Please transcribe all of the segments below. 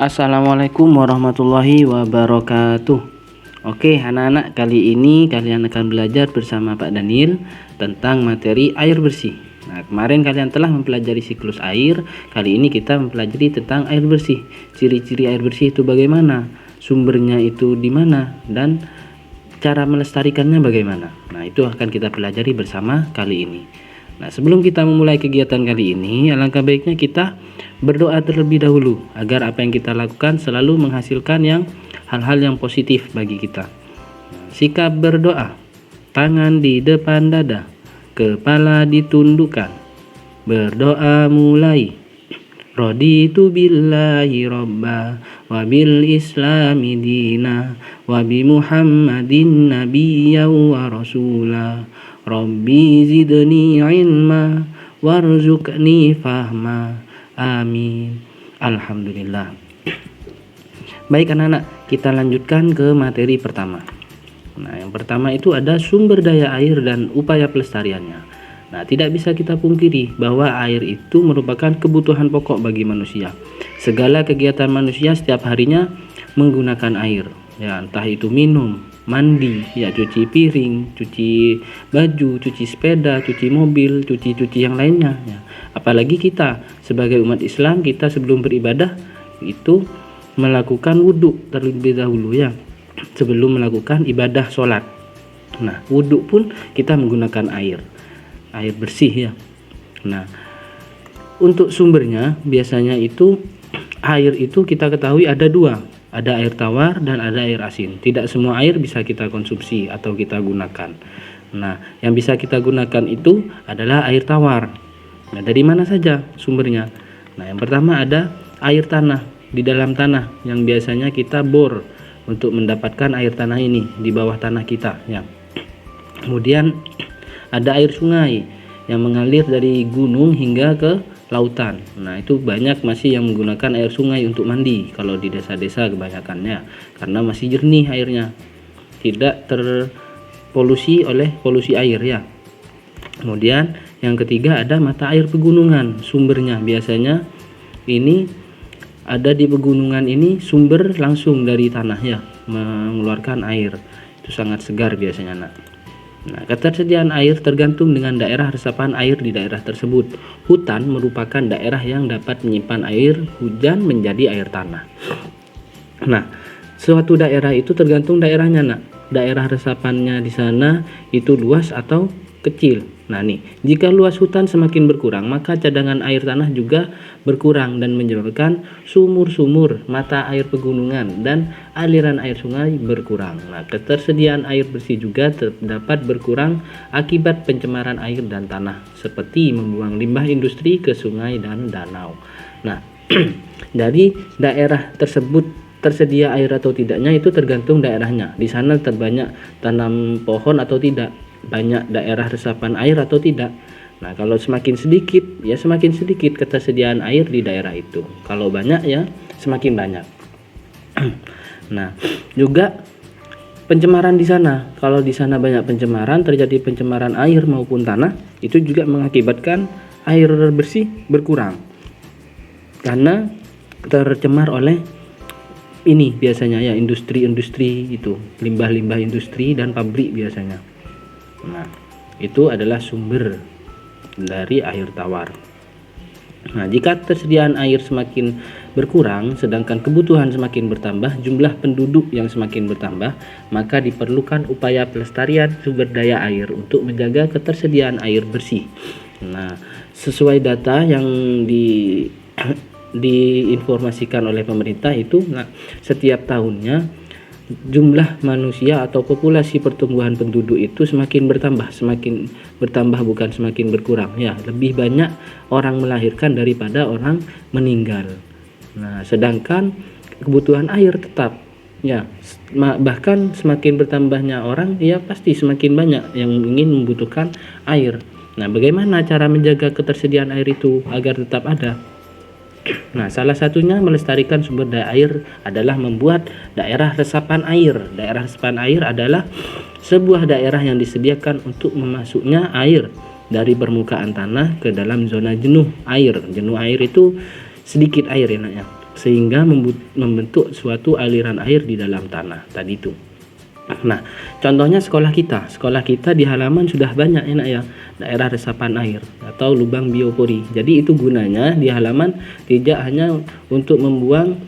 Assalamualaikum warahmatullahi wabarakatuh. Oke anak-anak, kali ini kalian akan belajar bersama Pak Daniel tentang materi air bersih. Nah, kemarin kalian telah mempelajari siklus air. Kali ini kita mempelajari tentang air bersih. Ciri-ciri air bersih itu bagaimana, sumbernya itu di mana, dan cara melestarikannya bagaimana. Nah, itu akan kita pelajari bersama kali ini. Nah, sebelum kita memulai kegiatan kali ini, alangkah baiknya kita berdoa terlebih dahulu agar apa yang kita lakukan selalu menghasilkan hal-hal yang positif bagi kita. Sikap berdoa, tangan di depan dada, kepala ditundukkan. Berdoa mulai. Raditu billahi robba wa bil islami dina wa bi muhammadin nabiyya wa rasula. Rabbi zidni ilma warzuqni fahma. Amin. Alhamdulillah. Baik anak-anak, kita lanjutkan ke materi pertama. Nah, yang pertama itu ada sumber daya air dan upaya pelestariannya. Nah, tidak bisa kita pungkiri bahwa air itu merupakan kebutuhan pokok bagi manusia. Segala kegiatan manusia setiap harinya menggunakan air. Ya, entah itu minum, mandi, ya cuci piring, cuci baju, cuci sepeda, cuci mobil, cuci yang lainnya. Ya. Apalagi kita sebagai umat Islam, kita sebelum beribadah itu melakukan wudhu terlebih dahulu ya, sebelum melakukan ibadah sholat. Nah, wudhu pun kita menggunakan air bersih ya. Nah, untuk sumbernya biasanya itu air itu kita ketahui ada dua. Ada air tawar dan ada air asin. Tidak semua air bisa kita konsumsi atau kita gunakan. Nah, yang bisa kita gunakan itu adalah air tawar. Nah, dari mana saja sumbernya? Nah, yang pertama ada air tanah di dalam tanah yang biasanya kita bor untuk mendapatkan air tanah ini di bawah tanah kita ya. Kemudian ada air sungai yang mengalir dari gunung hingga ke lautan. Nah, itu banyak masih yang menggunakan air sungai untuk mandi kalau di desa-desa kebanyakannya, karena masih jernih airnya, tidak terpolusi oleh polusi air ya. Kemudian yang ketiga ada mata air pegunungan. Sumbernya biasanya ini ada di pegunungan, ini sumber langsung dari tanah ya, mengeluarkan air. Itu sangat segar biasanya nak. Nah, ketersediaan air tergantung dengan daerah resapan air di daerah tersebut. Hutan merupakan daerah yang dapat menyimpan air hujan menjadi air tanah. Nah, suatu daerah itu tergantung daerahnya nak. Daerah resapannya di sana itu luas atau kecil. Nah nih, jika luas hutan semakin berkurang, maka cadangan air tanah juga berkurang dan menyebabkan sumur-sumur, mata air pegunungan, dan aliran air sungai berkurang. Nah, ketersediaan air bersih juga dapat berkurang akibat pencemaran air dan tanah, seperti membuang limbah industri ke sungai dan danau. Nah, dari daerah tersebut tersedia air atau tidaknya itu tergantung daerahnya. Di sana terbanyak tanam pohon atau tidak, banyak daerah resapan air atau tidak. Nah, kalau semakin sedikit ya semakin sedikit ketersediaan air di daerah itu. Kalau banyak ya semakin banyak. Nah, juga pencemaran di sana. Kalau di sana banyak pencemaran, terjadi pencemaran air maupun tanah, itu juga mengakibatkan air bersih berkurang. Karena tercemar oleh ini biasanya ya industri-industri itu, limbah-limbah industri dan pabrik biasanya. Nah, itu adalah sumber dari air tawar. Nah, jika tersediaan air semakin berkurang sedangkan kebutuhan semakin bertambah, jumlah penduduk yang semakin bertambah, maka diperlukan upaya pelestarian sumber daya air untuk menjaga ketersediaan air bersih. Nah, sesuai data yang diinformasikan oleh pemerintah itu, nah, setiap tahunnya jumlah manusia atau populasi pertumbuhan penduduk itu semakin bertambah bukan semakin berkurang ya. Lebih banyak orang melahirkan daripada orang meninggal. Nah, sedangkan kebutuhan air tetap ya, bahkan semakin bertambahnya orang ya pasti semakin banyak yang ingin membutuhkan air. Nah, bagaimana cara menjaga ketersediaan air itu agar tetap ada? Nah, salah satunya melestarikan sumber daya air adalah membuat daerah resapan air. Daerah resapan air adalah sebuah daerah yang disediakan untuk memasuknya air dari permukaan tanah ke dalam zona jenuh air. Jenuh air itu sedikit air enaknya. sehingga membentuk suatu aliran air di dalam tanah tadi itu. Nah, contohnya sekolah kita di halaman sudah banyak enak ya, daerah resapan air atau lubang biopori. Jadi itu gunanya di halaman tidak hanya untuk membuang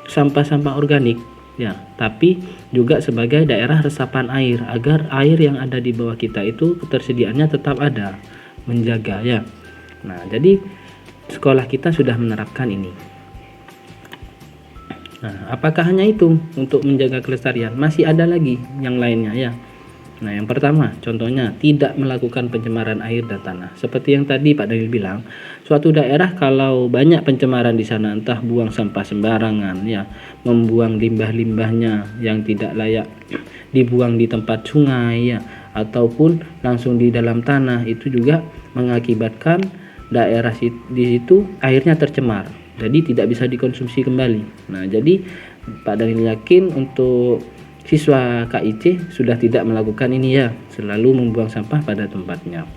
sampah-sampah organik ya, tapi juga sebagai daerah resapan air agar air yang ada di bawah kita itu ketersediaannya tetap ada, menjaga ya. Nah, jadi sekolah kita sudah menerapkan ini. Nah, apakah hanya itu untuk menjaga kelestarian? Masih ada lagi yang lainnya ya. Nah, yang pertama, contohnya tidak melakukan pencemaran air dan tanah. Seperti yang tadi Pak Daniel bilang, suatu daerah kalau banyak pencemaran di sana, entah buang sampah sembarangan ya, membuang limbah-limbahnya yang tidak layak dibuang di tempat sungai ya, ataupun langsung di dalam tanah, itu juga mengakibatkan daerah di situ airnya tercemar. Jadi tidak bisa dikonsumsi kembali. Nah, jadi Pak Daniel yakin untuk siswa KIC sudah tidak melakukan ini ya, selalu membuang sampah pada tempatnya.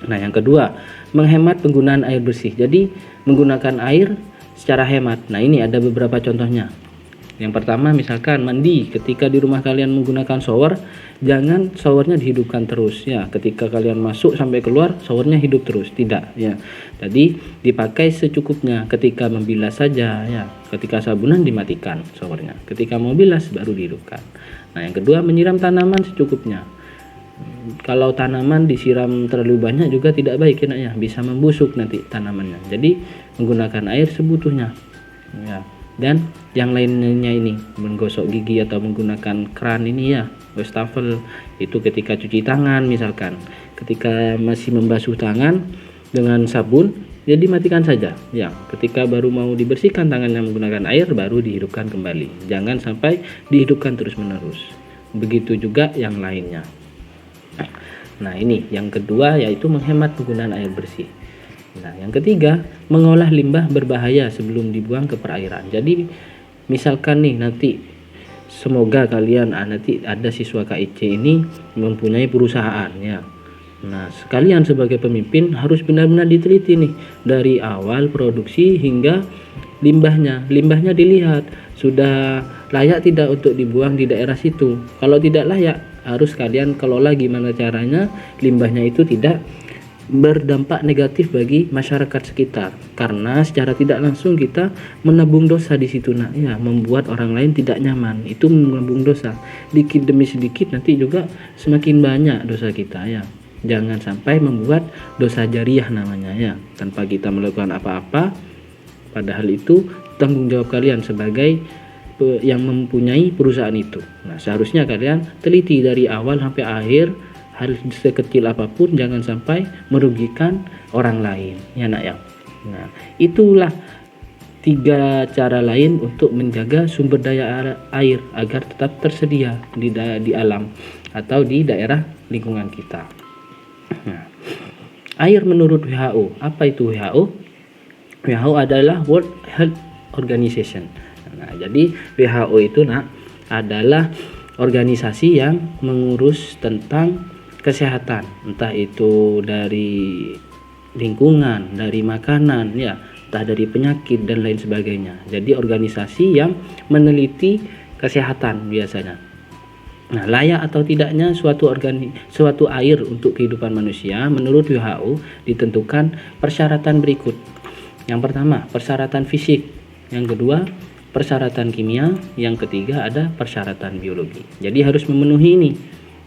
Nah, yang kedua, menghemat penggunaan air bersih. Jadi menggunakan air secara hemat. Nah, ini ada beberapa contohnya. Yang pertama, misalkan mandi, ketika di rumah kalian menggunakan shower, jangan showernya dihidupkan terus ya. Ketika kalian masuk sampai keluar, showernya hidup terus, tidak ya. Jadi dipakai secukupnya. Ketika membilas saja ya. Ketika sabunan dimatikan showernya. Ketika mau bilas baru dihidupkan. Nah, yang kedua, menyiram tanaman secukupnya. Kalau tanaman disiram terlalu banyak juga tidak baik ya, bisa membusuk nanti tanamannya. Jadi menggunakan air sebutuhnya ya. Dan yang lainnya ini, menggosok gigi atau menggunakan keran ini ya, wastafel, itu ketika cuci tangan misalkan, ketika masih membasuh tangan dengan sabun, jadi matikan saja ya. Ketika baru mau dibersihkan tangannya menggunakan air, baru dihidupkan kembali. Jangan sampai dihidupkan terus menerus. Begitu juga yang lainnya. Nah, ini yang kedua, yaitu menghemat penggunaan air bersih. Nah, yang ketiga, mengolah limbah berbahaya sebelum dibuang ke perairan. Jadi misalkan nih nanti, semoga kalian nanti ada siswa KIC ini mempunyai perusahaan ya. Nah, sekalian sebagai pemimpin harus benar-benar diteliti nih dari awal produksi hingga limbahnya dilihat sudah layak tidak untuk dibuang di daerah situ. Kalau tidak layak, harus kalian kelola gimana caranya limbahnya itu tidak berdampak negatif bagi masyarakat sekitar, karena secara tidak langsung kita menabung dosa di situ nak ya, membuat orang lain tidak nyaman, itu menabung dosa dikit demi sedikit, nanti juga semakin banyak dosa kita ya. Jangan sampai membuat dosa jariah namanya ya, tanpa kita melakukan apa-apa, padahal itu tanggung jawab kalian sebagai yang mempunyai perusahaan itu. Nah, seharusnya kalian teliti dari awal sampai akhir. Hal sekecil apapun jangan sampai merugikan orang lain ya nak ya. Nah, itulah 3 cara lain untuk menjaga sumber daya air agar tetap tersedia di alam atau di daerah lingkungan kita. Nah, air menurut WHO, apa itu WHO? WHO adalah World Health Organization. Nah, jadi WHO itu adalah organisasi yang mengurus tentang kesehatan, entah itu dari lingkungan, dari makanan ya, entah dari penyakit dan lain sebagainya. Jadi organisasi yang meneliti kesehatan biasanya. Nah, layak atau tidaknya suatu air untuk kehidupan manusia menurut WHO ditentukan persyaratan berikut. Yang pertama, persyaratan fisik. Yang kedua, persyaratan kimia. Yang ketiga, ada persyaratan biologi. Jadi harus memenuhi ini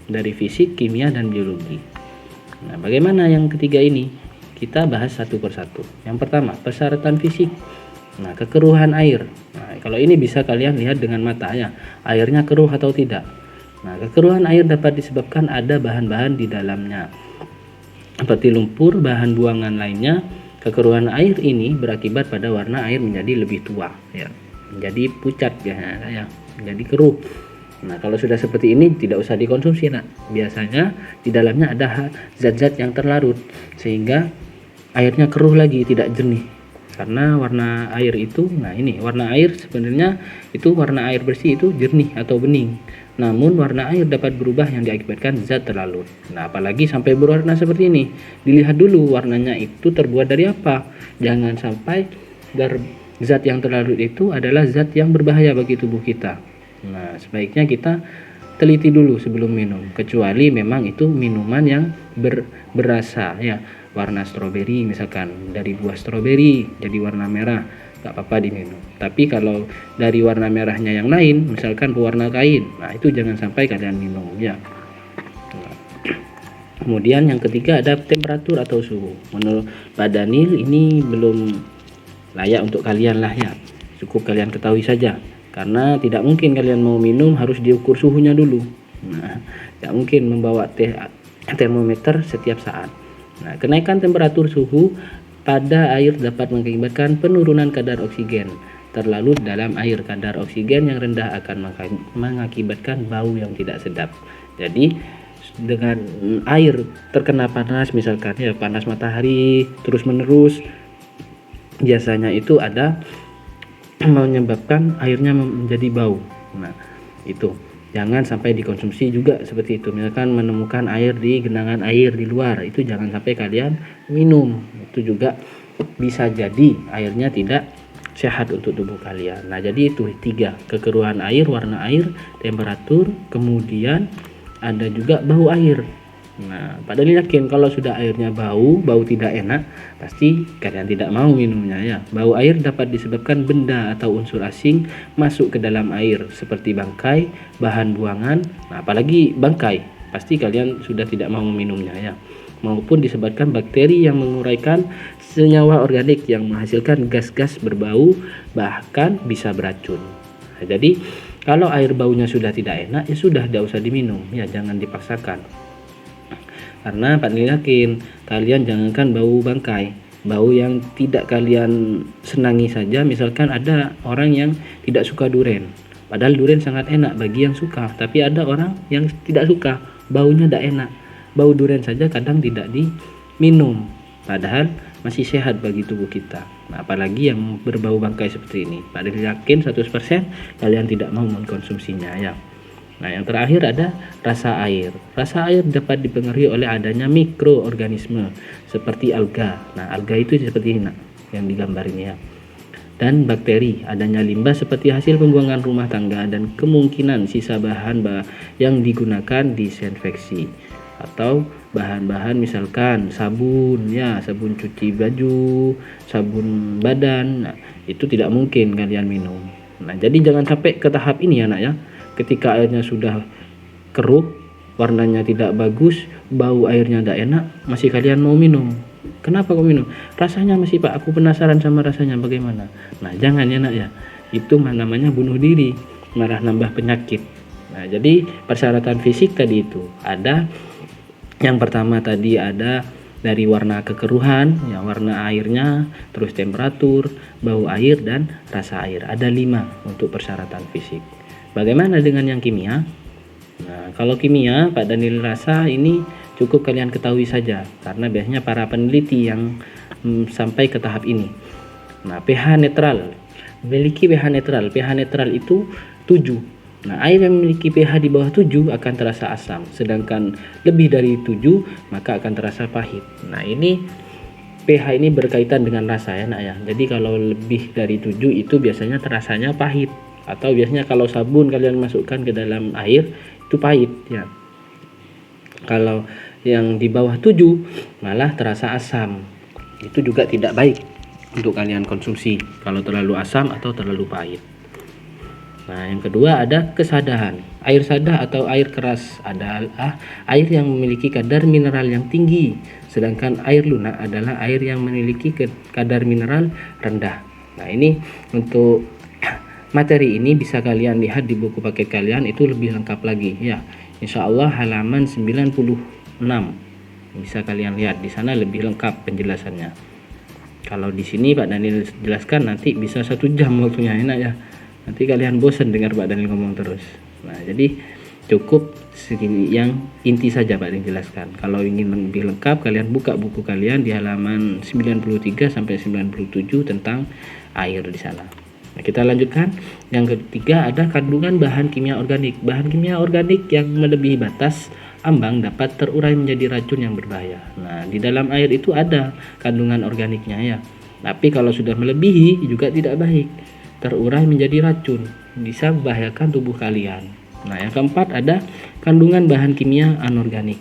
dari fisik, kimia, dan biologi. Nah, bagaimana yang ketiga ini? Kita bahas satu persatu. Yang pertama, persyaratan fisik. Nah, kekeruhan air. Nah, kalau ini bisa kalian lihat dengan mata ya, airnya keruh atau tidak. Nah, kekeruhan air dapat disebabkan ada bahan-bahan di dalamnya, seperti lumpur, bahan buangan lainnya. Kekeruhan air ini berakibat pada warna air menjadi lebih tua ya, menjadi pucat ya, menjadi keruh. Nah, kalau sudah seperti ini tidak usah dikonsumsi nak. Biasanya di dalamnya ada zat-zat yang terlarut sehingga airnya keruh lagi, tidak jernih. Karena warna air itu, nah ini warna air sebenarnya itu warna air bersih itu jernih atau bening. Namun warna air dapat berubah yang diakibatkan zat terlarut. Nah, apalagi sampai berwarna seperti ini. Dilihat dulu warnanya itu terbuat dari apa. Jangan sampai zat yang terlarut itu adalah zat yang berbahaya bagi tubuh kita. Nah, sebaiknya kita teliti dulu sebelum minum, kecuali memang itu minuman yang berasa ya, warna stroberi misalkan, dari buah stroberi jadi warna merah, nggak apa-apa diminum. Tapi kalau dari warna merahnya yang lain, misalkan pewarna kain, nah itu jangan sampai kalian minum ya. Kemudian yang ketiga ada temperatur atau suhu. Menurut Pak Daniel ini belum layak untuk kalian lah ya, cukup kalian ketahui saja, karena tidak mungkin kalian mau minum harus diukur suhunya dulu. Nah, tidak mungkin membawa termometer setiap saat. Nah, kenaikan temperatur suhu pada air dapat mengakibatkan penurunan kadar oksigen terlarut dalam air. Kadar oksigen yang rendah akan mengakibatkan bau yang tidak sedap. Jadi dengan air terkena panas, misalkan ya panas matahari terus menerus, biasanya itu ada menyebabkan airnya menjadi bau. Nah, itu jangan sampai dikonsumsi juga seperti itu. Misalkan menemukan air di genangan air di luar, itu jangan sampai kalian minum. Itu juga bisa jadi airnya tidak sehat untuk tubuh kalian. Nah, jadi itu 3, kekeruhan air, warna air, temperatur, kemudian ada juga bau air. Nah, padahal yakin kalau sudah airnya bau tidak enak, pasti kalian tidak mau minumnya ya. Bau air dapat disebabkan benda atau unsur asing masuk ke dalam air seperti bangkai, bahan buangan. Nah, apalagi bangkai, pasti kalian sudah tidak mau meminumnya ya. Maupun disebabkan bakteri yang menguraikan senyawa organik yang menghasilkan gas-gas berbau, bahkan bisa beracun. Nah, jadi kalau air baunya sudah tidak enak, ya sudah, tidak usah diminum ya, jangan dipaksakan. Karena Pak Nil yakin kalian jangankan bau bangkai, bau yang tidak kalian senangi saja. Misalkan ada orang yang tidak suka durian, padahal durian sangat enak bagi yang suka, tapi ada orang yang tidak suka, baunya tidak enak. Bau durian saja kadang tidak diminum, padahal masih sehat bagi tubuh kita. Nah, apalagi yang berbau bangkai seperti ini. Pak Nil yakin 100% kalian tidak mau mengkonsumsinya ya. Nah, yang terakhir ada rasa air. Rasa air dapat dipengaruhi oleh adanya mikroorganisme seperti alga. Nah, alga itu seperti ini yang digambar ini ya. Dan bakteri, adanya limbah seperti hasil pembuangan rumah tangga, dan kemungkinan sisa bahan yang digunakan disinfeksi atau bahan-bahan misalkan sabun ya, sabun cuci baju, sabun badan. Nah, itu tidak mungkin kalian minum. Nah, jadi jangan sampai ke tahap ini ya nak ya. Ketika airnya sudah keruh, warnanya tidak bagus, bau airnya tidak enak, masih kalian mau minum. Kenapa kau minum? Rasanya masih Pak, aku penasaran sama rasanya bagaimana. Nah, jangan ya nak ya. Itu namanya bunuh diri, malah nambah penyakit. Nah, jadi persyaratan fisik tadi itu ada. Yang pertama tadi ada dari warna kekeruhan, ya warna airnya, terus temperatur, bau air, dan rasa air. Ada 5 untuk persyaratan fisik. Bagaimana dengan yang kimia? Nah, kalau kimia, Pak Daniel rasa ini cukup kalian ketahui saja, karena biasanya para peneliti yang sampai ke tahap ini. Nah, pH netral, memiliki pH netral. pH netral itu 7. Nah, air yang memiliki pH di bawah 7 akan terasa asam, sedangkan lebih dari 7 maka akan terasa pahit. Nah, ini pH ini berkaitan dengan rasa ya nak ya. Jadi kalau lebih dari 7 itu biasanya terasanya pahit, atau biasanya kalau sabun kalian masukkan ke dalam air itu pahit ya. Kalau yang di bawah 7 malah terasa asam. Itu juga tidak baik untuk kalian konsumsi kalau terlalu asam atau terlalu pahit. Nah, yang kedua ada kesadahan. Air sada atau air keras adalah air yang memiliki kadar mineral yang tinggi, sedangkan air lunak adalah air yang memiliki kadar mineral rendah. Nah, ini untuk materi ini bisa kalian lihat di buku paket kalian, itu lebih lengkap lagi ya. Insya Allah halaman 96 bisa kalian lihat, di sana lebih lengkap penjelasannya. Kalau di sini Pak Daniel jelaskan nanti bisa 1 jam waktunya, enak ya. Nanti kalian bosan dengar Pak Daniel ngomong terus. Nah, jadi cukup segini yang inti saja Pak Daniel jelaskan. Kalau ingin lebih lengkap, kalian buka buku kalian di halaman 93 sampai 97 tentang air di sana. Nah, kita lanjutkan. Yang ketiga ada kandungan bahan kimia organik. Bahan kimia organik yang melebihi batas ambang dapat terurai menjadi racun yang berbahaya. Nah, di dalam air itu ada kandungan organiknya ya. Tapi kalau sudah melebihi juga tidak baik, terurai menjadi racun, bisa membahayakan tubuh kalian. Nah, yang keempat ada kandungan bahan kimia anorganik.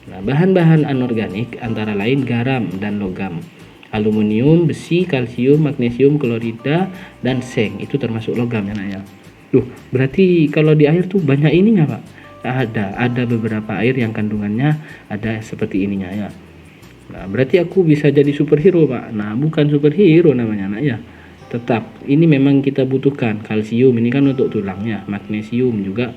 Nah, bahan-bahan anorganik antara lain garam dan logam, aluminium, besi, kalsium, magnesium, klorida, dan seng. Itu termasuk logam ya nak ya. Berarti kalau di air tuh banyak ininya Pak? Ada beberapa air yang kandungannya ada seperti ininya ya. Nah, berarti aku bisa jadi superhero Pak. Nah, bukan superhero namanya nak ya. Tetap ini memang kita butuhkan kalsium, ini kan untuk tulangnya, magnesium juga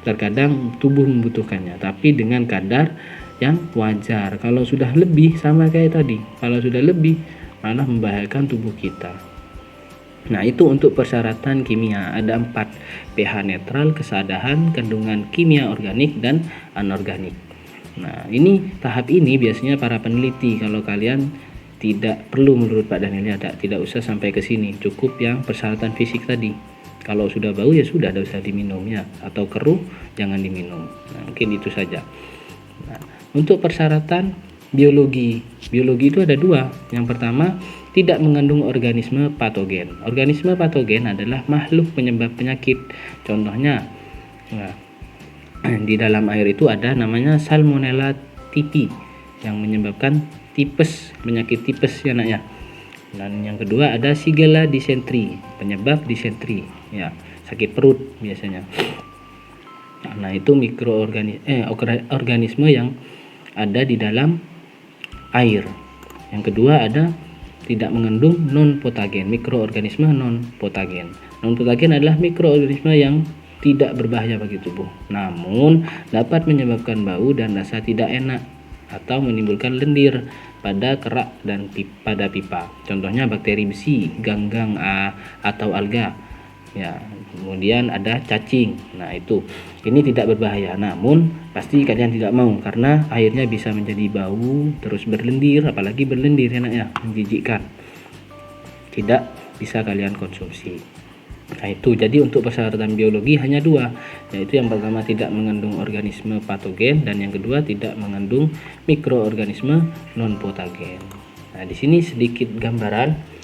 terkadang tubuh membutuhkannya, tapi dengan kadar yang wajar. Kalau sudah lebih, sama kayak tadi, kalau sudah lebih malah membahayakan tubuh kita. Nah, itu untuk persyaratan kimia ada 4: pH netral, kesadahan, kandungan kimia organik dan anorganik. Nah, tahap ini biasanya para peneliti. Kalau kalian tidak perlu, menurut Pak Daniel, tidak usah sampai ke sini, cukup yang persyaratan fisik tadi. Kalau sudah bau ya sudah, tidak usah diminum ya, atau keruh jangan diminum. Nah, mungkin itu saja. Nah, untuk persyaratan biologi itu ada 2. Yang pertama, tidak mengandung organisme patogen. Organisme patogen adalah makhluk penyebab penyakit. Contohnya, di dalam air itu ada namanya Salmonella typhi yang menyebabkan tipes, penyakit tipes ya nak ya. Dan yang kedua ada Shigella dysentery, penyebab disentri ya, sakit perut biasanya. Nah, itu organisme yang ada di dalam air. Yang kedua ada tidak mengandung non patogen, mikroorganisme non patogen. Non patogen adalah mikroorganisme yang tidak berbahaya bagi tubuh, namun dapat menyebabkan bau dan rasa tidak enak atau menimbulkan lendir pada kerak dan pada pipa. Contohnya bakteri besi, ganggang atau alga. Ya, kemudian ada cacing. Nah, ini tidak berbahaya, namun pasti kalian tidak mau karena airnya bisa menjadi bau, terus berlendir, apalagi berlendir enaknya, menjijikkan. Tidak bisa kalian konsumsi. Nah, itu jadi untuk persyaratan biologi hanya 2, yaitu yang pertama tidak mengandung organisme patogen dan yang kedua tidak mengandung mikroorganisme non patogen. Nah, di sini sedikit gambaran.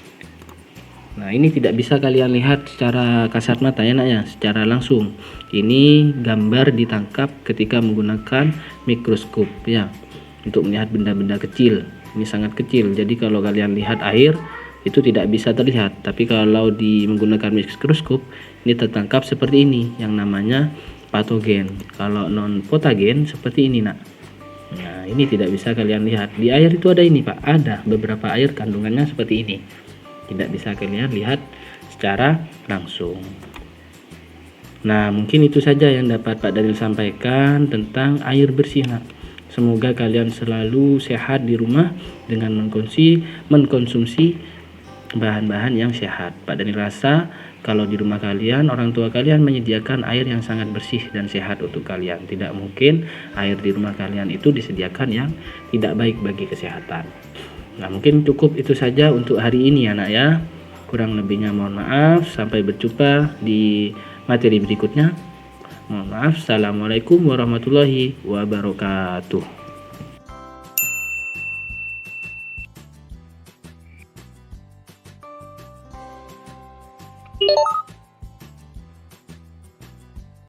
Nah, ini tidak bisa kalian lihat secara kasat mata ya nak ya, secara langsung. Ini gambar ditangkap ketika menggunakan mikroskop ya, untuk melihat benda-benda kecil. Ini sangat kecil, jadi kalau kalian lihat air itu tidak bisa terlihat, tapi kalau menggunakan mikroskop ini tertangkap seperti ini yang namanya patogen. Kalau non patogen seperti ini nak. Nah, ini tidak bisa kalian lihat. Di air itu ada ini Pak, ada beberapa air kandungannya seperti ini, tidak bisa kalian lihat secara langsung. Nah, mungkin itu saja yang dapat Pak Daniel sampaikan tentang air bersih nak. Semoga kalian selalu sehat di rumah dengan mengkonsumsi bahan-bahan yang sehat. Pak Daniel rasa kalau di rumah kalian, orang tua kalian menyediakan air yang sangat bersih dan sehat untuk kalian. Tidak mungkin air di rumah kalian itu disediakan yang tidak baik bagi kesehatan. Nah, mungkin cukup itu saja untuk hari ini ya nak ya. Kurang lebihnya mohon maaf. Sampai berjumpa di materi berikutnya. Mohon maaf. Assalamualaikum warahmatullahi wabarakatuh.